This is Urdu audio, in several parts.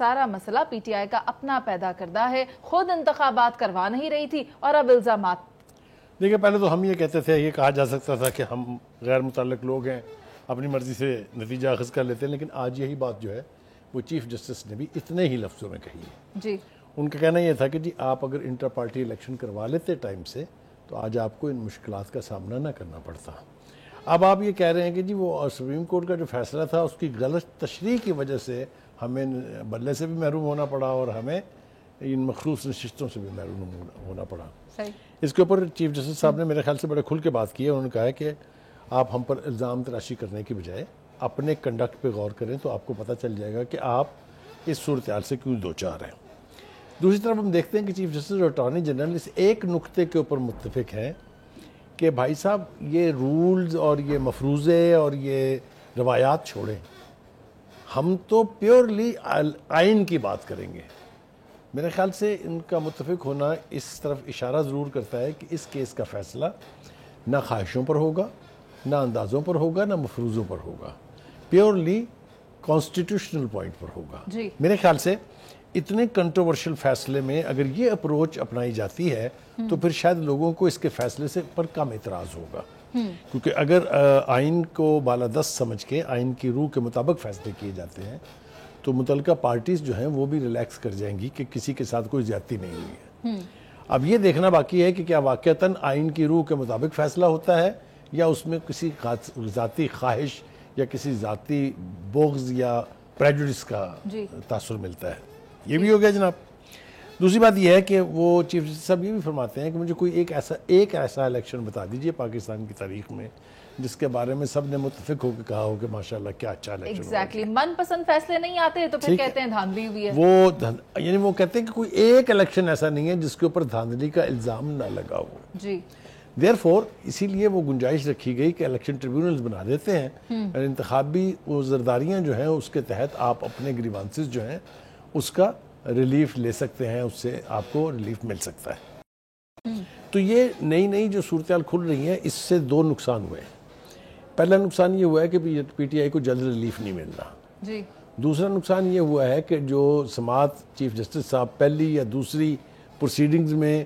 سارا مسئلہ پی ٹی آئی کا اپنا پیدا کردہ ہے، خود انتخابات کروا نہیں رہی تھی اور اب الزامات۔ دیکھیں پہلے تو ہم یہ کہتے تھے، یہ کہا جا سکتا تھا کہ ہم غیر متعلق لوگ ہیں، اپنی مرضی سے نتیجہ اخذ کر لیتے ہیں، لیکن آج یہی بات جو ہے وہ چیف جسٹس نے بھی اتنے ہی لفظوں میں کہی ہے۔ جی ان کا کہنا یہ تھا کہ جی آپ اگر انٹر پارٹی الیکشن کروا لیتے ٹائم سے تو آج آپ کو ان مشکلات کا سامنا نہ کرنا پڑتا۔ اب آپ یہ کہہ رہے ہیں کہ جی وہ سپریم کورٹ کا جو فیصلہ تھا اس کی غلط تشریح کی وجہ سے ہمیں بدلے سے بھی محروم ہونا پڑا اور ہمیں ان مخصوص نشستوں سے بھی محروم ہونا پڑا۔ صحیح۔ اس کے اوپر چیف جسٹس صاحب نے میرے خیال سے بڑے کھل کے بات کی ہے۔ انہوں نے کہا ہے کہ آپ ہم پر الزام تراشی کرنے کی بجائے اپنے کنڈکٹ پہ غور کریں تو آپ کو پتہ چل جائے گا کہ آپ اس صورتحال سے کیوں دوچار ہیں۔ دوسری طرف ہم دیکھتے ہیں کہ چیف جسٹس اور اٹارنی جنرل اس ایک نقطے کے اوپر متفق ہیں کہ بھائی صاحب یہ رولز اور یہ مفروضے اور یہ روایات چھوڑیں، ہم تو پیورلی آئین کی بات کریں گے۔ میرے خیال سے ان کا متفق ہونا اس طرف اشارہ ضرور کرتا ہے کہ اس کیس کا فیصلہ نہ خواہشوں پر ہوگا، نہ اندازوں پر ہوگا، نہ مفروضوں پر ہوگا، پیورلی کانسٹیٹیوشنل پوائنٹ پر ہوگا۔ جی میرے خیال سے اتنے کنٹروورشل فیصلے میں اگر یہ اپروچ اپنائی جاتی ہے تو پھر شاید لوگوں کو اس کے فیصلے سے پر کم اعتراض ہوگا، کیونکہ اگر آئین کو بالادست سمجھ کے آئین کی روح کے مطابق فیصلے کیے جاتے ہیں تو متعلقہ پارٹیز جو ہیں وہ بھی ریلیکس کر جائیں گی کہ کسی کے ساتھ کوئی زیادتی نہیں ہوئی ہے۔ اب یہ دیکھنا باقی ہے کہ کیا واقعتاً آئین کی روح کے مطابق فیصلہ ہوتا ہے یا اس میں کسی ذاتی خواہش یا کسی ذاتی بغض یا پریجوڈس کا تاثر ملتا ہے۔ یہ بھی ہو گیا جناب۔ دوسری بات یہ ہے کہ وہ چیف جسٹس صاحب یہ بھی فرماتے ہیں کہ مجھے کوئی ایک ایسا الیکشن بتا دیجئے پاکستان کی تاریخ میں جس کے بارے میں سب نے متفق ہو کے کہا ہو کہ ماشاءاللہ کیا اچھا الیکشن ہوا۔ ایگزیکٹلی، من پسند فیصلے نہیں آتے تو پھر کہتے ہیں دھاندلی ہوئی ہے۔ یعنی وہ کہتے ہیں کہ کوئی ایک الیکشن ایسا نہیں ہے جس کے اوپر دھاندلی کا الزام نہ لگا ہو۔ جی دیئرفور اسی لیے وہ گنجائش رکھی گئی کہ الیکشن ٹریبیونلز بنا دیتے ہیں، انتخابی وہ زرداریاں جو ہیں اس کے تحت آپ اپنے گریوانسز جو ہیں اس کا ریلیف لے سکتے ہیں، اس سے آپ کو ریلیف مل سکتا ہے۔ تو یہ نئی جو صورتحال کھل رہی ہیں اس سے دو نقصان ہوئے ہیں۔ پہلا نقصان یہ ہوا ہے کہ پی ٹی آئی کو جلد ریلیف نہیں مل رہا۔ جی دوسرا نقصان یہ ہوا ہے کہ جو سماعت چیف جسٹس صاحب پہلی یا دوسری پروسیڈنگز میں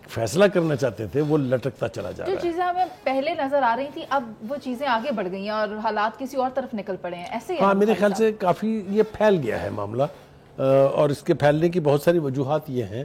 فیصلہ کرنا چاہتے تھے وہ لٹکتا چلا جا رہا ہے۔ جو چیزیں ہمیں پہلے نظر آ رہی تھی اب وہ چیزیں آگے بڑھ گئی ہیں اور حالات کسی اور طرف نکل پڑے ہیں، ایسے ہی ہاں میرے خیال سے کافی یہ پھیل گیا ہے معاملہ، اور اس کے پھیلنے کی بہت ساری وجوہات یہ ہیں،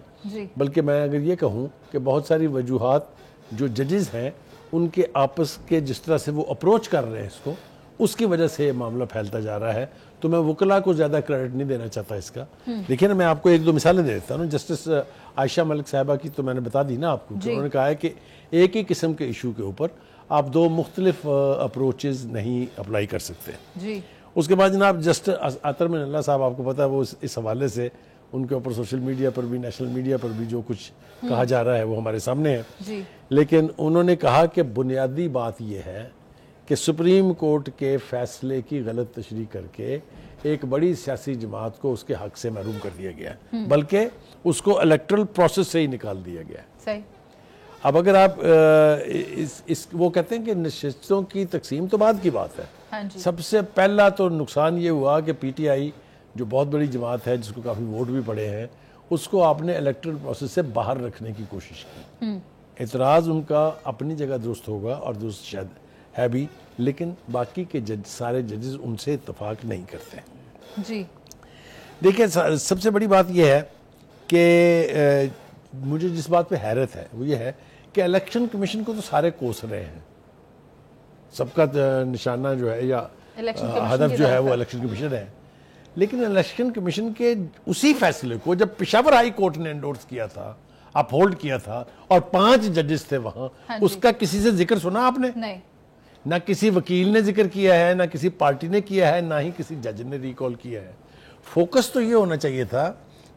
بلکہ میں اگر یہ کہوں کہ بہت ساری وجوہات جو ججز ہیں ان کے آپس کے جس طرح سے وہ اپروچ کر رہے ہیں اس کو، اس کی وجہ سے یہ معاملہ پھیلتا جا رہا ہے۔ تو میں وکلاء کو زیادہ کریڈٹ نہیں دینا چاہتا اس کا۔ دیکھیں نا میں آپ کو ایک دو مثالیں دے دیتا ہوں۔ جسٹس عائشہ ملک صاحبہ کی تو میں نے بتا دی نا آپ کو کہ انہوں نے کہا ہے کہ ایک ہی قسم کے ایشو کے اوپر آپ دو مختلف اپروچز نہیں اپلائی کر سکتے۔ جی اس کے بعد جناب جسٹس عطر من اللہ صاحب آپ کو پتہ ہے وہ اس حوالے سے ان کے اوپر سوشل میڈیا پر بھی نیشنل میڈیا پر بھی جو کچھ کہا جا رہا ہے وہ ہمارے سامنے ہے، لیکن انہوں نے کہا کہ بنیادی بات یہ ہے کہ سپریم کورٹ کے فیصلے کی غلط تشریح کر کے ایک بڑی سیاسی جماعت کو اس کے حق سے محروم کر دیا گیا ہے، بلکہ اس کو الیکٹرل پروسیس سے ہی نکال دیا گیا ہے۔ صحیح۔ اب اگر آپ وہ کہتے ہیں کہ نشستوں کی تقسیم تو بعد کی بات ہے، سب سے پہلا تو نقصان یہ ہوا کہ پی ٹی آئی جو بہت بڑی جماعت ہے جس کو کافی ووٹ بھی پڑے ہیں اس کو آپ نے الیکٹرل پروسیس سے باہر رکھنے کی کوشش کی۔ اعتراض ان کا اپنی جگہ درست ہوگا اور درست شاید ہے بھی، لیکن باقی کے سارے ججز ان سے اتفاق نہیں کرتے۔ جی دیکھیں سب سے بڑی بات یہ ہے کہ مجھے جس بات پہ حیرت ہے وہ یہ ہے کہ الیکشن کمیشن کو تو سارے کوس رہے ہیں، سب کا نشانہ جو ہے یا ہدف جو ہے وہ الیکشن کمیشن ہے، لیکن الیکشن کمیشن کے اسی فیصلے کو جب پشاور ہائی کورٹ نے انڈورس کیا تھا، اپ ہولڈ کیا تھا اور 5 ججز تھے وہاں، اس کا کسی سے ذکر سنا آپ نے؟ نہیں، نہ کسی وکیل نے ذکر کیا ہے، نہ کسی پارٹی نے کیا ہے، نہ ہی کسی جج نے ریکال کیا ہے۔ فوکس تو یہ ہونا چاہیے تھا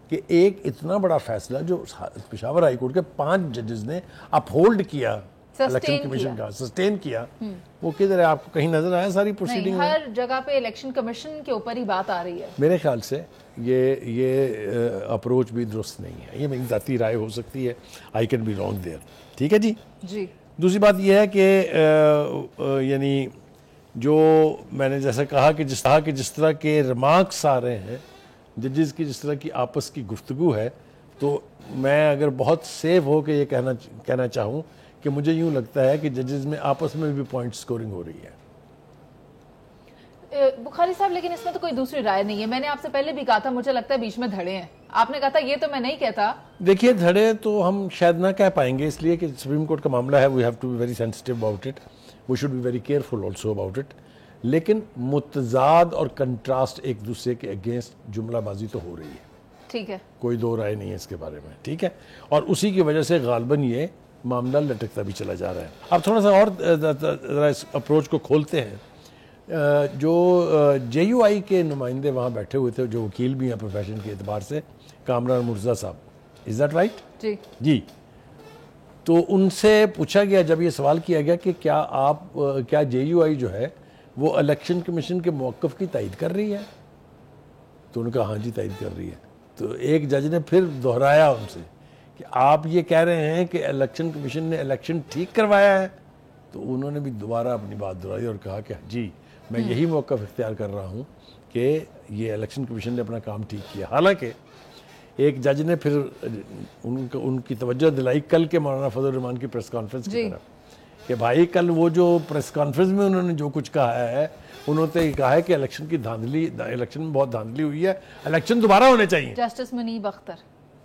کہ ایک اتنا بڑا فیصلہ جو پشاور ہائی کورٹ کے 5 ججز نے اپ ہولڈ کیا الیکشن کمیشن کا، سسٹین کیا، وہ کدھر ہے؟ آپ کو کہیں نظر آیا ساری پروسیڈنگ میں؟ ہر جگہ پہ الیکشن کمیشن کے اوپر ہی بات آ رہی ہے۔ میرے خیال سے یہ اپروچ بھی درست نہیں ہے، یہ میری ذاتی رائے ہو سکتی ہے، I can be wrong there, ٹھیک ہے جی۔ جی دوسری بات یہ ہے کہ یعنی جو میں نے جیسا کہا کہ جس طرح کے ریمارکس آ رہے ہیں ججز کی جس طرح کی آپس کی گفتگو ہے، تو میں اگر بہت سیف ہو کے یہ کہنا چاہوں کہ مجھے یوں لگتا ہے کہ ججز میں آپس میں بھی پوائنٹ سکورنگ ہو رہی ہے۔ بخاری صاحب لیکن اس میں تو کوئی دوسری رائے نہیں ہے، میں نے آپ سے پہلے بھی کہا تھا مجھے لگتا ہے بیچ میں دھڑے ہیں، آپ نے کہا تھا یہ تو میں نہیں کہتا۔ دیکھیے دھڑے تو ہم شاید نہ کہہ پائیں گے، اس لیے کہ سپریم کورٹ کا معاملہ ہے، we have to be very sensitive about it, we should be very careful also about it, لیکن متضاد اور کنٹراسٹ ایک دوسرے کے اگینسٹ جملہ بازی تو ہو رہی ہے، ٹھیک ہے، کوئی دو رائے نہیں ہے اس کے بارے میں، ٹھیک ہے، اور اسی کی وجہ سے غالباً یہ معاملہ لٹکتا بھی چلا جا رہا ہے۔ اب تھوڑا سا اور ذرا اس اپروچ کو کھولتے ہیں۔ جو جے یو آئی کے نمائندے وہاں بیٹھے ہوئے تھے، جو وکیل بھی ہیں پروفیشن کے اعتبار سے، کامران مرزا صاحب، از دیٹ رائٹ؟ جی جی، تو ان سے پوچھا گیا، جب یہ سوال کیا گیا کہ کیا جے یو آئی جو ہے وہ الیکشن کمیشن کے موقف کی تائید کر رہی ہے، تو ان کا ہاں جی تائید کر رہی ہے۔ تو ایک جج نے پھر دہرایا ان سے کہ آپ یہ کہہ رہے ہیں کہ الیکشن کمیشن نے الیکشن ٹھیک کروایا ہے، تو انہوں نے بھی دوبارہ اپنی بات دہرائی اور کہا کہ جی میں یہی موقف اختیار کر رہا ہوں کہ یہ الیکشن کمیشن نے اپنا کام ٹھیک کیا۔ حالانکہ ایک جج نے پھر ان کی توجہ دلائی کل کے مولانا فضل الرحمان کی پریس کانفرنس کی طرف کہ بھائی کل وہ جو پریس کانفرنس میں انہوں نے جو کچھ کہا ہے، انہوں نے یہ کہا ہے کہ الیکشن میں بہت دھاندلی ہوئی ہے، الیکشن دوبارہ ہونے چاہیے، جسٹس منیب اختر،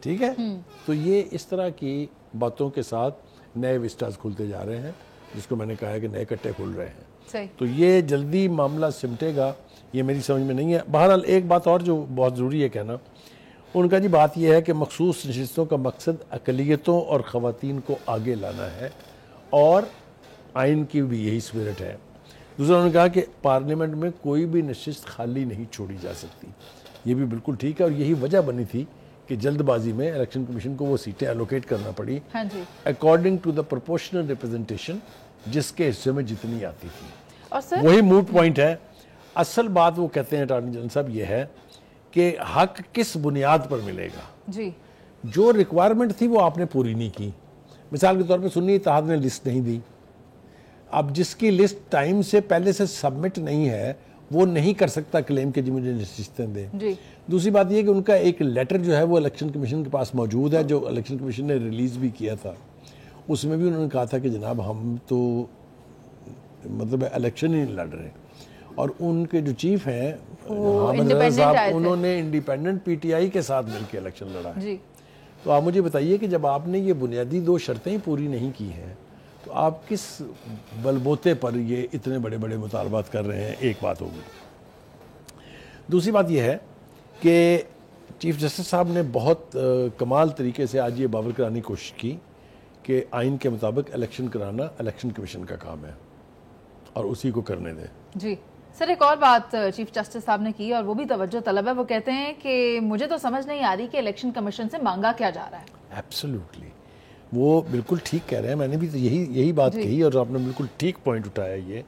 ٹھیک ہے۔ تو یہ اس طرح کی باتوں کے ساتھ نئے وسٹاز کھلتے جا رہے ہیں، جس کو میں نے کہا ہے کہ نئے کٹے کھل رہے ہیں، تو یہ جلدی معاملہ سمٹے گا یہ میری سمجھ میں نہیں ہے۔ بہرحال ایک بات اور جو بہت ضروری ہے کہنا، ان کا جی بات یہ ہے کہ مخصوص نشستوں کا مقصد اقلیتوں اور خواتین کو آگے لانا ہے، اور آئین کی بھی یہی اسپرٹ ہے۔ دوسرا انہوں نے کہا کہ پارلیمنٹ میں کوئی بھی نشست خالی نہیں چھوڑی جا سکتی، یہ بھی بالکل ٹھیک ہے، اور یہی وجہ بنی تھی کہ جلد بازی میں الیکشن کمیشن کو وہ سیٹیں الوکیٹ کرنا پڑی according to the proportional representation, جس کے حصے میں جتنی آتی تھی۔ اور سر وہی موٹ پوائنٹ ہے، اصل بات وہ کہتے ہیں اٹارنی جنرل صاحب یہ ہے کہ حق کس بنیاد پر ملے گا۔ جی، جو ریکوائرمنٹ تھی وہ آپ نے پوری نہیں کی، مثال کے طور پہ سنی اتحاد نے لسٹ نہیں دی، اب جس کی لسٹ ٹائم سے پہلے سے سبمٹ نہیں ہے وہ نہیں کر سکتا کلیم کہ جی مجھے نشستیں دیں۔ دوسری بات یہ کہ ان کا ایک لیٹر جو ہے وہ الیکشن کمیشن کے پاس موجود ہے، جو الیکشن کمیشن نے ریلیز بھی کیا تھا، اس میں بھی انہوں نے کہا تھا کہ جناب ہم تو مطلب الیکشن ہی نہیں لڑ رہے، اور ان کے جو چیف ہیں حامد رضا صاحب، انہوں نے انڈیپینڈنٹ پی ٹی آئی کے ساتھ مل کے الیکشن لڑا ہے۔ تو آپ مجھے بتائیے کہ جب آپ نے یہ بنیادی دو شرطیں پوری نہیں کی ہیں تو آپ کس بلبوتے پر یہ اتنے بڑے بڑے مطالبات کر رہے ہیں؟ ایک بات ہوگی۔ دوسری بات یہ ہے کہ چیف جسٹس صاحب نے بہت کمال طریقے سے آج یہ باور کرانے کی کوشش کی کہ آئین کے مطابق الیکشن کرانا الیکشن کمیشن کا کام ہے اور اسی کو کرنے دیں۔ جی سر، ایک اور بات چیف جسٹس صاحب نے کی اور وہ بھی توجہ طلب ہے، وہ کہتے ہیں کہ مجھے تو سمجھ نہیں آ رہی کہ الیکشن کمیشن سے مانگا کیا جا رہا ہے۔ ایبسلیوٹلی، وہ بالکل ٹھیک کہہ رہے ہیں، میں نے بھی تو یہی بات کہی، اور آپ نے بالکل ٹھیک پوائنٹ اٹھایا یہ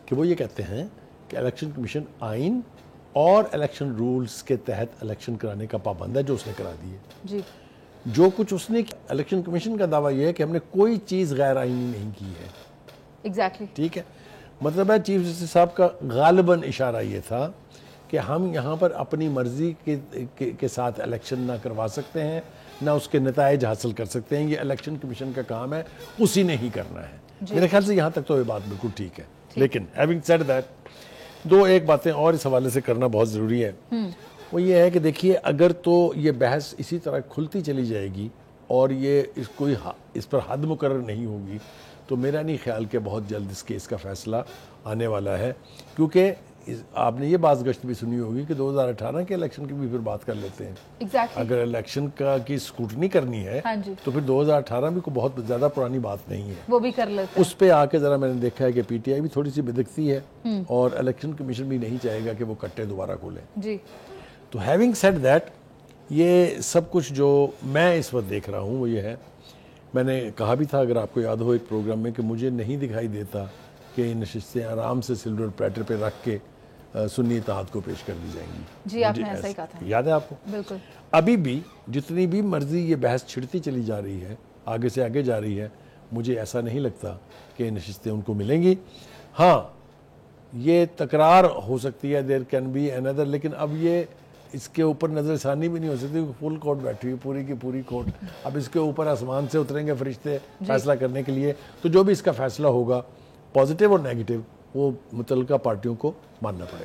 کہ وہ یہ کہتے ہیں کہ الیکشن کمیشن آئین اور الیکشن رولز کے تحت الیکشن کرانے کا پابند ہے، جو اس نے کرا دی ہے۔ جی، جو کچھ اس نے الیکشن کمیشن کا دعویٰ یہ ہے کہ ہم نے کوئی چیز غیر آئینی نہیں کی ہے۔ ایگزیکٹلی، ٹھیک ہے، مطلب ہے چیف جسٹس صاحب کا غالباً اشارہ یہ تھا کہ ہم یہاں پر اپنی مرضی کے ساتھ الیکشن نہ کروا سکتے ہیں، نہ اس کے نتائج حاصل کر سکتے ہیں، یہ الیکشن کمیشن کا کام ہے، اسی نے ہی کرنا ہے۔ میرے خیال سے یہاں تک تو یہ بات بالکل ٹھیک ہے، لیکن ہیونگ سیڈ دیٹ، ایک باتیں اور اس حوالے سے کرنا بہت ضروری ہے۔ وہ یہ ہے کہ دیکھیے اگر تو یہ بحث اسی طرح کھلتی چلی جائے گی اور یہ اس پر حد مقرر نہیں ہوگی تو میرا نہیں خیال کہ بہت جلد اس کیس کا فیصلہ آنے والا ہے، کیونکہ آپ نے یہ باز گشت بھی سنی ہوگی کہ 2018 کے الیکشن کی بھی پھر بات کر لیتے ہیں۔ اگر الیکشن کی اسکروٹنی کرنی ہے تو پھر 2018 بھی کوئی بہت زیادہ پرانی بات نہیں ہے، وہ بھی کر لیتے ہیں۔ اس پہ آ کے ذرا میں نے دیکھا ہے کہ پی ٹی آئی بھی تھوڑی سی بدکتی ہے اور الیکشن کمیشن بھی نہیں چاہے گا کہ وہ کٹے دوبارہ کھولیں۔ جی، تو ہیونگ سیڈ دیٹ، یہ سب کچھ جو میں اس وقت دیکھ رہا ہوں وہ یہ ہے، میں نے کہا بھی تھا اگر آپ کو یاد ہو ایک پروگرام میں، کہ مجھے نہیں دکھائی دیتا کہ یہ نشستیں آرام سے سلور پلیٹر پہ رکھ کے سنی اتحاد کو پیش کر دی جائیں گی۔ جی، آپ نے ایسا ہی کہا تھا، یاد ہے آپ کو؟ بالکل۔ ابھی بھی جتنی بھی مرضی یہ بحث چھڑتی چلی جا رہی ہے، آگے سے آگے جا رہی ہے، مجھے ایسا نہیں لگتا کہ نشستیں ان کو ملیں گی۔ ہاں، یہ تکرار ہو سکتی ہے، دیر کین بی another، لیکن اب یہ اس کے اوپر نظر ثانی بھی نہیں ہو سکتی، فل کورٹ بیٹھی ہوئی پوری کی پوری کورٹ. اب اس کے اوپر آسمان سے اتریں گے فرشتے فیصلہ کرنے کے لیے، تو جو بھی اس کا فیصلہ ہوگا پازیٹیو اور نیگیٹو وہ متعلقہ پارٹیوں کو ماننا پڑے گا.